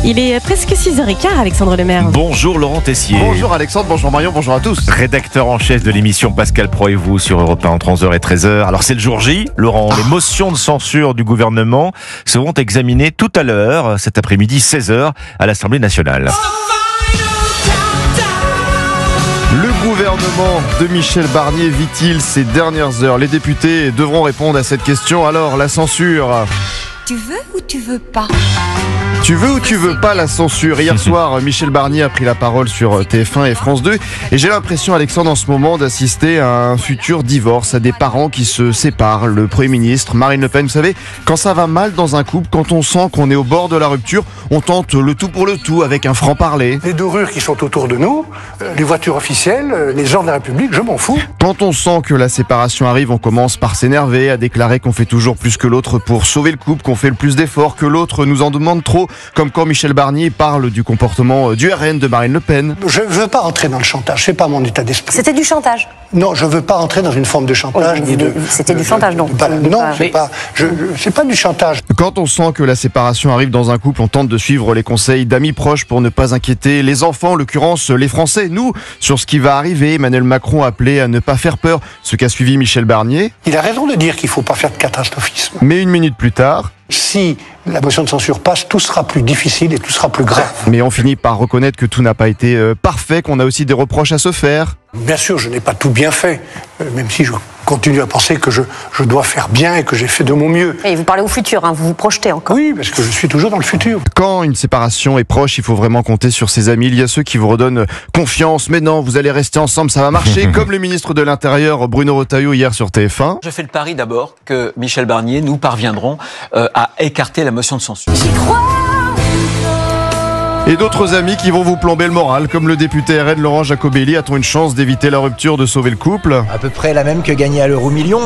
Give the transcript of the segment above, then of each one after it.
Il est presque 6h15, Alexandre Lemaire. Bonjour Laurent Tessier. Bonjour Alexandre, bonjour Marion, bonjour à tous. Rédacteur en chef de l'émission Pascal Pro et vous sur Europe 1 entre 11h et 13h. Alors c'est le jour J, Laurent. Les motions de censure du gouvernement seront examinées tout à l'heure, cet après-midi 16h à l'Assemblée nationale. Le gouvernement de Michel Barnier vit-il ces dernières heures? Les députés devront répondre à cette question. Alors, la censure. Tu veux ou tu veux pas? Tu veux ou tu veux pas la censure? Hier soir, Michel Barnier a pris la parole sur TF1 et France 2. Et j'ai l'impression, Alexandre, en ce moment, d'assister à un futur divorce, à des parents qui se séparent. Le Premier ministre, Marine Le Pen, vous savez, quand ça va mal dans un couple, quand on sent qu'on est au bord de la rupture, on tente le tout pour le tout avec un franc-parler. Les dorures qui sont autour de nous, les voitures officielles, les gens de la République, je m'en fous. Quand on sent que la séparation arrive, on commence par s'énerver, à déclarer qu'on fait toujours plus que l'autre pour sauver le couple, qu'on fait le plus d'efforts, que l'autre nous en demande trop, comme quand Michel Barnier parle du comportement du RN de Marine Le Pen. Je ne veux pas entrer dans le chantage, c'est pas mon état d'esprit. C'était du chantage. Non, je ne veux pas entrer dans une forme de chantage. C'était du chantage, donc. Non, c'est pas du chantage. Quand on sent que la séparation arrive dans un couple, on tente de suivre les conseils d'amis proches pour ne pas inquiéter les enfants, en l'occurrence les Français. Nous, sur ce qui va arriver, Emmanuel Macron a appelé à ne pas faire peur, ce qu'a suivi Michel Barnier. Il a raison de dire qu'il ne faut pas faire de catastrophisme. Mais une minute plus tard... Si la motion de censure passe, tout sera plus difficile et tout sera plus grave. Mais on finit par reconnaître que tout n'a pas été parfait, qu'on a aussi des reproches à se faire. Bien sûr, je n'ai pas tout bien fait, même si je continue à penser que je dois faire bien et que j'ai fait de mon mieux. Et vous parlez au futur, hein, vous vous projetez encore. Oui, parce que je suis toujours dans le futur. Quand une séparation est proche, il faut vraiment compter sur ses amis. Il y a ceux qui vous redonnent confiance. Mais non, vous allez rester ensemble, ça va marcher. Comme le ministre de l'Intérieur, Bruno Retailleau, hier sur TF1. Je fais le pari d'abord que Michel Barnier, nous parviendrons à écarter la motion de censure. J'y crois. Et d'autres amis qui vont vous plomber le moral, comme le député RN Laurent Jacobelli. A-t-on une chance d'éviter la rupture, de sauver le couple? À peu près la même que gagner à l'euro million,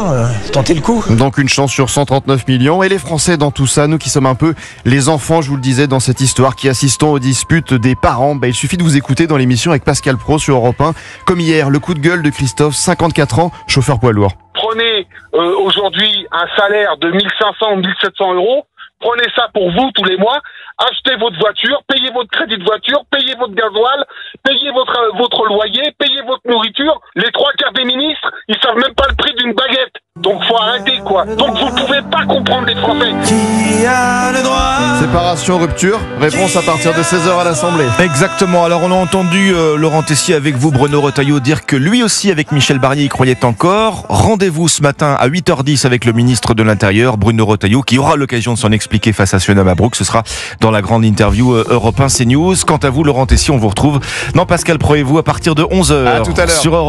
tentez le coup. Donc une chance sur 139 millions. Et les Français dans tout ça, nous qui sommes un peu les enfants, je vous le disais, dans cette histoire, qui assistons aux disputes des parents, il suffit de vous écouter dans l'émission avec Pascal Pro sur Europe 1. Comme hier, le coup de gueule de Christophe, 54 ans, chauffeur poids lourd. Prenez aujourd'hui un salaire de 1500 ou 1700 euros, prenez ça pour vous tous les mois, achetez votre voiture, payez votre crédit de voiture, payez votre gasoil, payez votre loyer, payez votre nourriture. Les trois quarts des ministres, ils savent même pas le prix d'une baguette. Donc faut arrêter quoi. Donc vous pouvez pas comprendre les Français. Séparation, rupture, réponse à partir de 16h à l'Assemblée. Exactement, alors on a entendu Laurent Tessier avec vous, Bruno Retailleau, dire que lui aussi avec Michel Barnier y croyait encore. Rendez-vous ce matin à 8h10 avec le ministre de l'Intérieur, Bruno Retailleau, qui aura l'occasion de s'en expliquer face à Fiona Mabrouk. Ce sera dans la grande interview Europe 1 CNews. Quant à vous, Laurent Tessier, on vous retrouve dans Pascal Pro et vous à partir de 11h. À tout à l'heure. Sur Europe